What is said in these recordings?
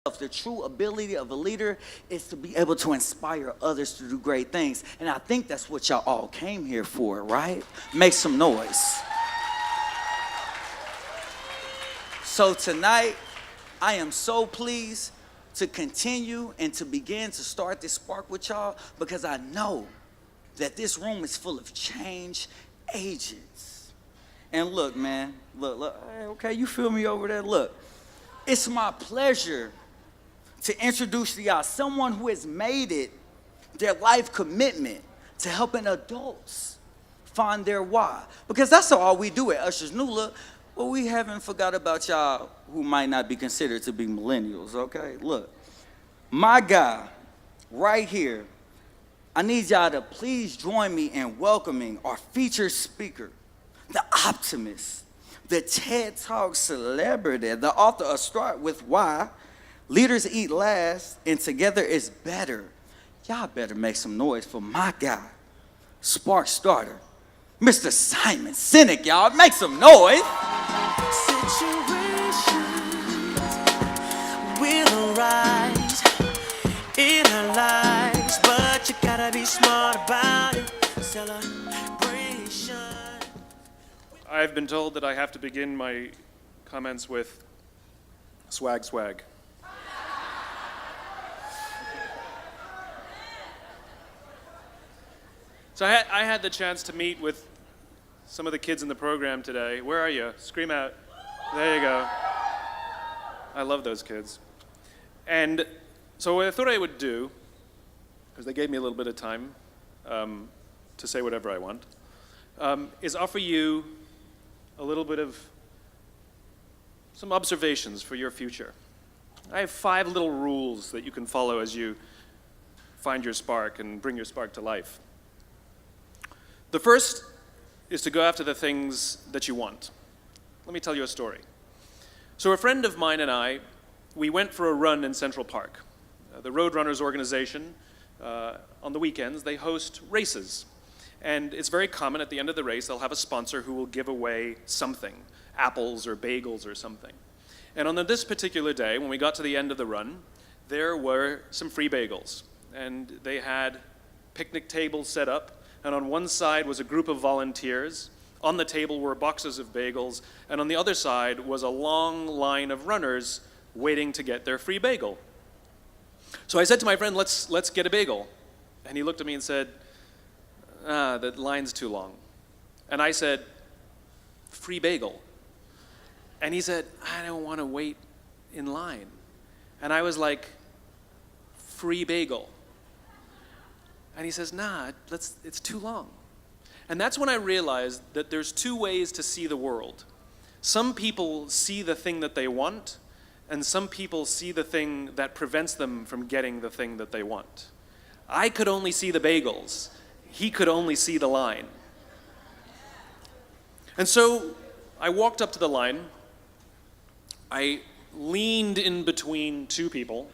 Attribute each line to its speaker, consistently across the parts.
Speaker 1: The true ability of a leader is to be able to inspire others to do great things. And I think that's what y'all all came here for, right? Make some noise. So tonight, I am so pleased to continue and to begin to start this spark with y'all because I know that this room is full of change agents. And look, man, look, hey, okay, you feel me over there? Look, it's my pleasure to introduce to y'all someone who has made it their life commitment to helping adults find their why. Because that's all we do at Usher's Nula, but we haven't forgot about y'all who might not be considered to be millennials, okay? Look, my guy right here, I need y'all to please join me in welcoming our featured speaker, the optimist, the TED Talk celebrity, the author of Start With Why, Leaders Eat Last, and Together Is Better. Y'all better make some noise for my guy, Spark Starter, Mr. Simon Sinek, y'all. Make some noise.
Speaker 2: Situations will arise in our lives, but you gotta be smart about it. Celebration.
Speaker 3: I've been told that I have to begin my comments with swag, swag. So I had the chance to meet with some of the kids in the program today. Where are you? Scream out. There you go. I love those kids. And so what I thought I would do, because they gave me a little bit of time to say whatever I want, is offer you a little bit of some observations for your future. I have 5 little rules that you can follow as you find your spark and bring your spark to life. The first is to go after the things that you want. Let me tell you a story. So a friend of mine and I, we went for a run in Central Park. The Roadrunners organization, on the weekends, they host races. And it's very common at the end of the race, they'll have a sponsor who will give away something, apples or bagels or something. And on this particular day, when we got to the end of the run, there were some free bagels. And they had picnic tables set up. And on one side was a group of volunteers. On the table were boxes of bagels. And on the other side was a long line of runners waiting to get their free bagel. So I said to my friend, let's get a bagel. And he looked at me and said, the line's too long. And I said, free bagel. And he said, I don't want to wait in line. And I was like, free bagel. And he says, nah, it's too long. And that's when I realized that there's 2 ways to see the world. Some people see the thing that they want, and some people see the thing that prevents them from getting the thing that they want. I could only see the bagels. He could only see the line. And so I walked up to the line. I leaned in between 2 people,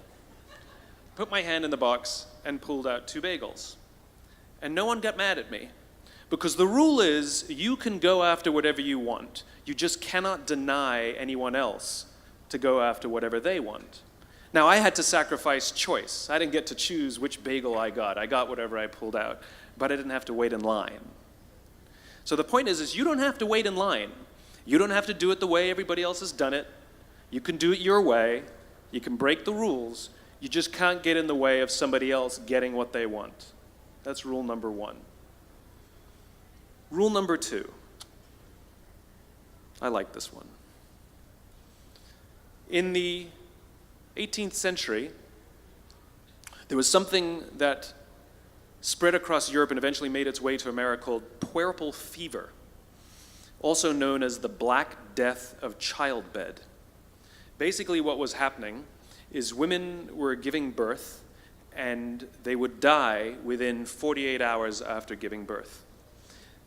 Speaker 3: put my hand in the box, and pulled out 2 bagels. And no one got mad at me, because the rule is you can go after whatever you want. You just cannot deny anyone else to go after whatever they want. Now, I had to sacrifice choice. I didn't get to choose which bagel I got. I got whatever I pulled out, but I didn't have to wait in line. So the point is you don't have to wait in line. You don't have to do it the way everybody else has done it. You can do it your way. You can break the rules. You just can't get in the way of somebody else getting what they want. That's rule number 1. Rule number 2. I like this one. In the 18th century, there was something that spread across Europe and eventually made its way to America called puerperal fever, also known as the Black Death of childbed. Basically what was happening is women were giving birth and they would die within 48 hours after giving birth.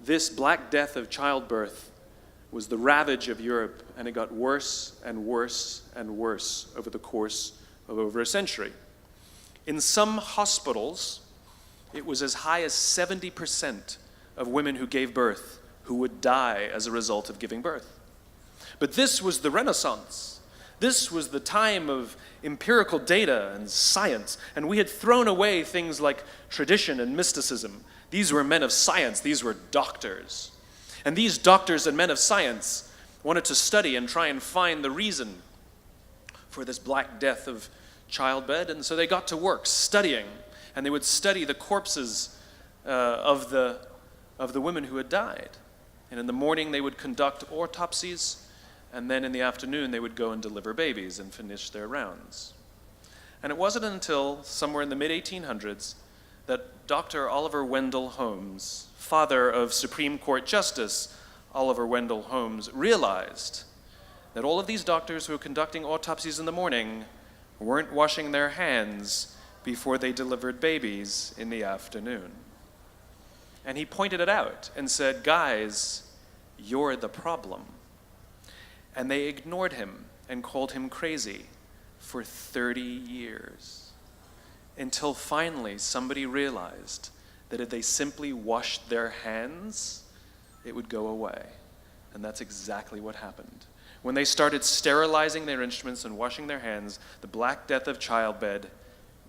Speaker 3: This Black Death of childbirth was the ravage of Europe, and it got worse and worse and worse over the course of over a century. In some hospitals, it was as high as 70% of women who gave birth who would die as a result of giving birth. But this was the Renaissance. This was the time of empirical data and science, and we had thrown away things like tradition and mysticism. These were men of science, these were doctors. And these doctors and men of science wanted to study and try and find the reason for this Black Death of childbed, and so they got to work studying, and they would study the corpses of the women who had died. And in the morning they would conduct autopsies, and then in the afternoon they would go and deliver babies and finish their rounds. And it wasn't until somewhere in the mid-1800s that Dr. Oliver Wendell Holmes, father of Supreme Court Justice Oliver Wendell Holmes, realized that all of these doctors who were conducting autopsies in the morning weren't washing their hands before they delivered babies in the afternoon. And he pointed it out and said, "Guys, you're the problem." And they ignored him and called him crazy for 30 years, until finally somebody realized that if they simply washed their hands, it would go away. And that's exactly what happened. When they started sterilizing their instruments and washing their hands, the Black Death of childbed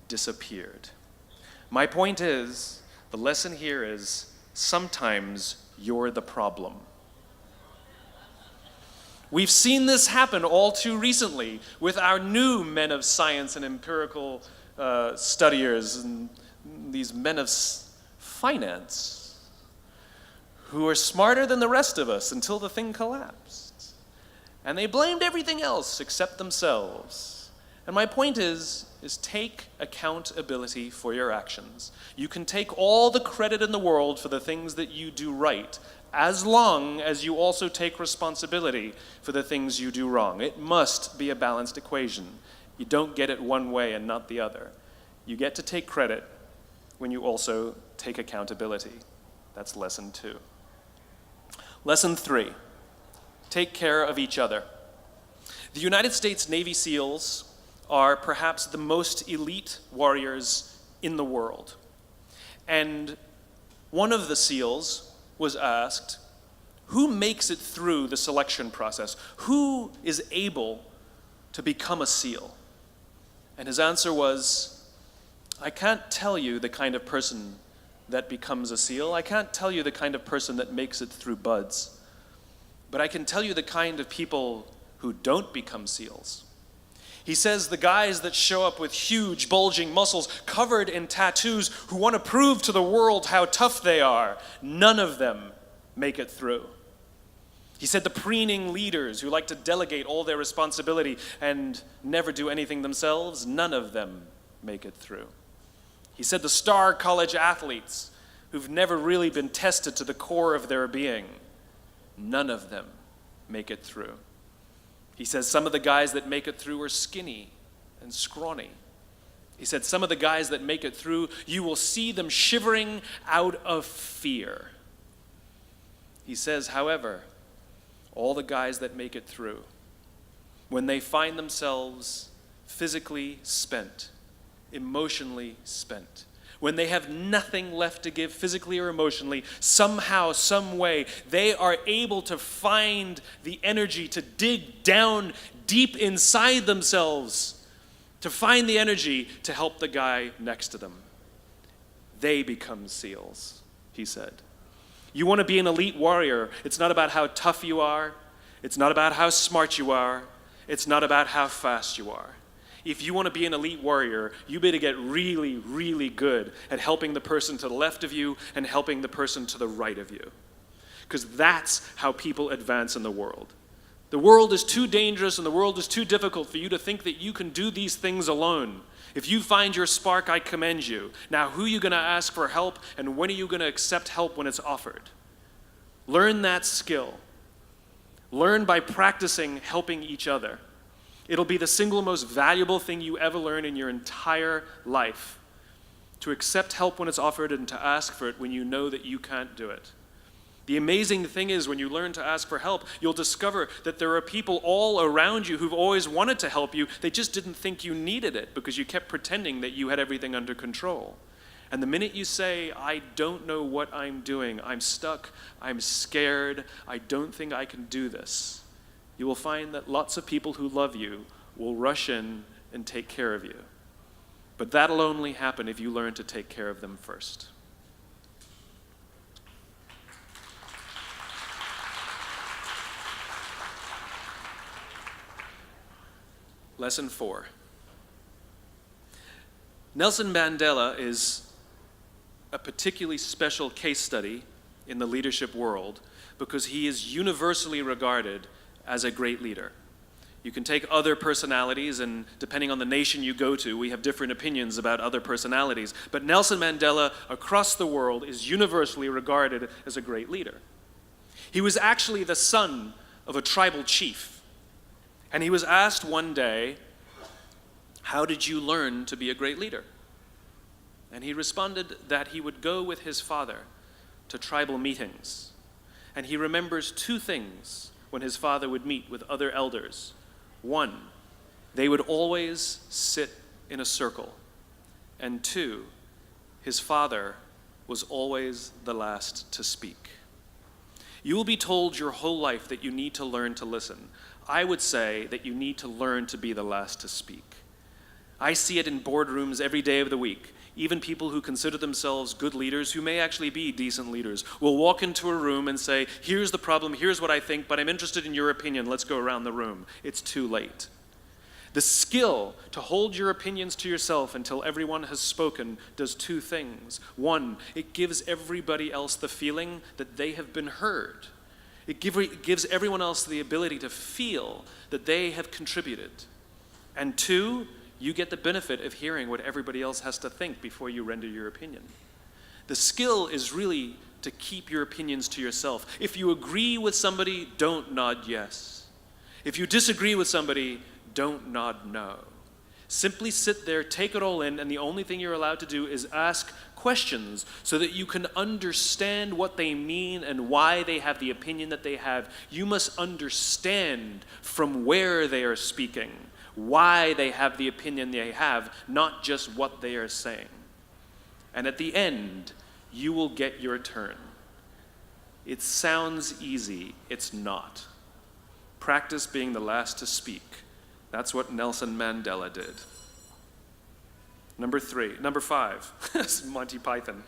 Speaker 3: disappeared. My point is, the lesson here is, sometimes you're the problem. We've seen this happen all too recently with our new men of science and empirical studiers and these men of finance who are smarter than the rest of us until the thing collapsed. And they blamed everything else except themselves. And my point is take accountability for your actions. You can take all the credit in the world for the things that you do right, as long as you also take responsibility for the things you do wrong. It must be a balanced equation. You don't get it one way and not the other. You get to take credit when you also take accountability. That's lesson 2. Lesson 3, take care of each other. The United States Navy SEALs are perhaps the most elite warriors in the world. And one of the SEALs was asked, who makes it through the selection process? Who is able to become a SEAL? And his answer was, I can't tell you the kind of person that becomes a SEAL. I can't tell you the kind of person that makes it through buds. But I can tell you the kind of people who don't become SEALs. He says the guys that show up with huge, bulging muscles, covered in tattoos, who want to prove to the world how tough they are, none of them make it through. He said the preening leaders who like to delegate all their responsibility and never do anything themselves, none of them make it through. He said the star college athletes who've never really been tested to the core of their being, none of them make it through. He says some of the guys that make it through are skinny and scrawny. He said some of the guys that make it through, you will see them shivering out of fear. He says, however, all the guys that make it through, when they find themselves physically spent, emotionally spent, when they have nothing left to give physically or emotionally, somehow, some way, they are able to find the energy to dig down deep inside themselves, to find the energy to help the guy next to them. They become SEALs, he said. You want to be an elite warrior. It's not about how tough you are. It's not about how smart you are. It's not about how fast you are. If you want to be an elite warrior, you better get really, really good at helping the person to the left of you and helping the person to the right of you. Because that's how people advance in the world. The world is too dangerous and the world is too difficult for you to think that you can do these things alone. If you find your spark, I commend you. Now, who are you going to ask for help, and when are you going to accept help when it's offered? Learn that skill. Learn by practicing helping each other. It'll be the single most valuable thing you ever learn in your entire life. To accept help when it's offered and to ask for it when you know that you can't do it. The amazing thing is when you learn to ask for help, you'll discover that there are people all around you who've always wanted to help you. They just didn't think you needed it because you kept pretending that you had everything under control. And the minute you say, I don't know what I'm doing, I'm stuck, I'm scared, I don't think I can do this, you will find that lots of people who love you will rush in and take care of you. But that'll only happen if you learn to take care of them first. Lesson 4. Nelson Mandela is a particularly special case study in the leadership world because he is universally regarded as a great leader. You can take other personalities, and depending on the nation you go to, we have different opinions about other personalities. But Nelson Mandela, across the world, is universally regarded as a great leader. He was actually the son of a tribal chief. And he was asked one day, "How did you learn to be a great leader?" And he responded that he would go with his father to tribal meetings. And he remembers two things when his father would meet with other elders. One, they would always sit in a circle. And two, his father was always the last to speak. You will be told your whole life that you need to learn to listen. I would say that you need to learn to be the last to speak. I see it in boardrooms every day of the week. Even people who consider themselves good leaders, who may actually be decent leaders, will walk into a room and say, "Here's the problem, here's what I think, but I'm interested in your opinion, let's go around the room." It's too late. The skill to hold your opinions to yourself until everyone has spoken does two things. One, it gives everybody else the feeling that they have been heard. It gives everyone else the ability to feel that they have contributed. And two, you get the benefit of hearing what everybody else has to think before you render your opinion. The skill is really to keep your opinions to yourself. If you agree with somebody, don't nod yes. If you disagree with somebody, don't nod no. Simply sit there, take it all in, and the only thing you're allowed to do is ask questions so that you can understand what they mean and why they have the opinion that they have. You must understand from where they are speaking, why they have the opinion they have, not just what they are saying. And at the end, you will get your turn. It sounds easy, it's not. Practice being the last to speak. That's what Nelson Mandela did. Number 5. This is Monty Python.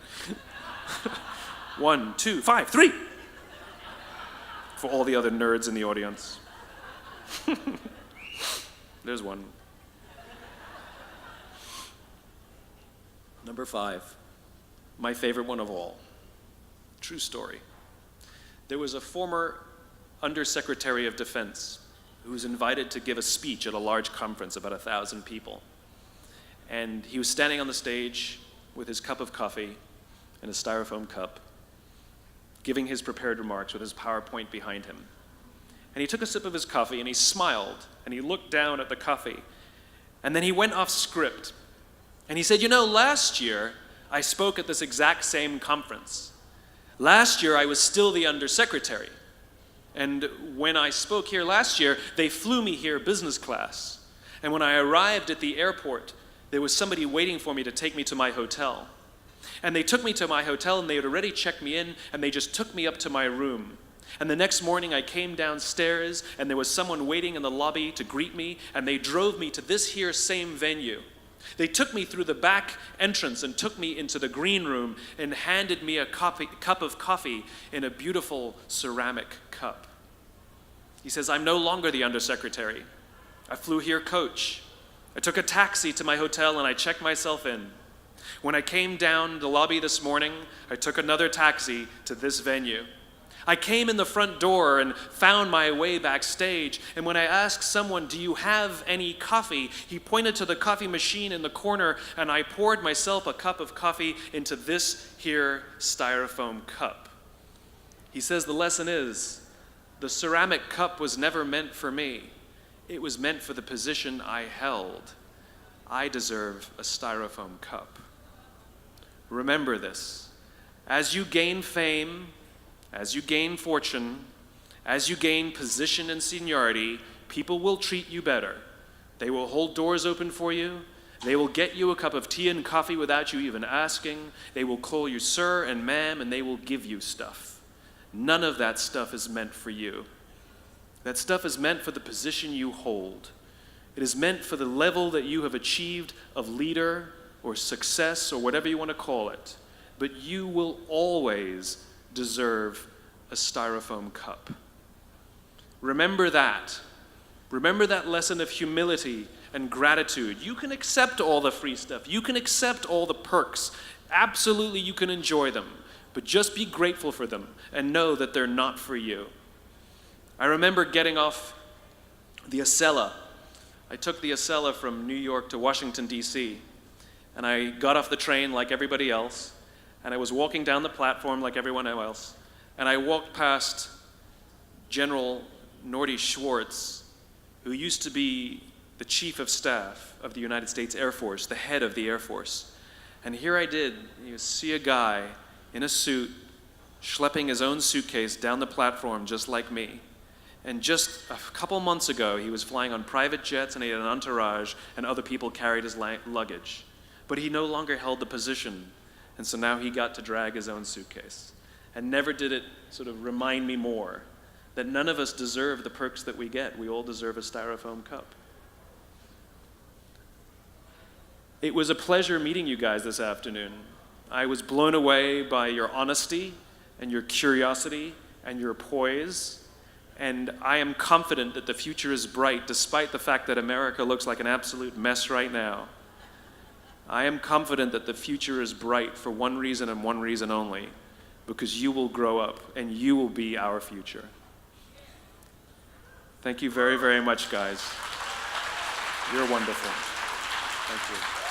Speaker 3: 1, 2, 5, 3. For all the other nerds in the audience. There's one. Number 5, my favorite one of all. True story. There was a former Undersecretary of Defense who was invited to give a speech at a large conference, about 1,000 people. And he was standing on the stage with his cup of coffee and a styrofoam cup, giving his prepared remarks with his PowerPoint behind him. And he took a sip of his coffee and he smiled and he looked down at the coffee. And then he went off script. And he said, last year I spoke at this exact same conference. Last year I was still the undersecretary. And when I spoke here last year, they flew me here business class. And when I arrived at the airport, there was somebody waiting for me to take me to my hotel. And they took me to my hotel and they had already checked me in and they just took me up to my room. And the next morning I came downstairs and there was someone waiting in the lobby to greet me and they drove me to this here same venue. They took me through the back entrance and took me into the green room and handed me a cup of coffee in a beautiful ceramic cup. He says, "I'm no longer the undersecretary. I flew here coach. I took a taxi to my hotel and I checked myself in. When I came down the lobby this morning, I took another taxi to this venue. I came in the front door and found my way backstage, and when I asked someone, 'Do you have any coffee?' he pointed to the coffee machine in the corner, and I poured myself a cup of coffee into this here styrofoam cup." He says the lesson is, the ceramic cup was never meant for me. It was meant for the position I held. I deserve a styrofoam cup. Remember this. As you gain fame, as you gain fortune, as you gain position and seniority, people will treat you better. They will hold doors open for you. They will get you a cup of tea and coffee without you even asking. They will call you sir and ma'am, and they will give you stuff. None of that stuff is meant for you. That stuff is meant for the position you hold. It is meant for the level that you have achieved of leader or success or whatever you want to call it. But you will always deserve a styrofoam cup. Remember that. Remember that lesson of humility and gratitude. You can accept all the free stuff. You can accept all the perks. Absolutely, you can enjoy them. But just be grateful for them and know that they're not for you. I remember getting off the Acela. I took the Acela from New York to Washington, D.C., and I got off the train like everybody else, and I was walking down the platform like everyone else, and I walked past General Norty Schwartz, who used to be the Chief of Staff of the United States Air Force, the head of the Air Force. And here I did, see a guy in a suit schlepping his own suitcase down the platform just like me. And just a couple months ago, he was flying on private jets and he had an entourage and other people carried his luggage. But he no longer held the position, and so now he got to drag his own suitcase. And never did it sort of remind me more that none of us deserve the perks that we get. We all deserve a styrofoam cup. It was a pleasure meeting you guys this afternoon. I was blown away by your honesty and your curiosity and your poise. And I am confident that the future is bright, despite the fact that America looks like an absolute mess right now. I am confident that the future is bright for one reason and one reason only, because you will grow up and you will be our future. Thank you very, very much, guys. You're wonderful. Thank you.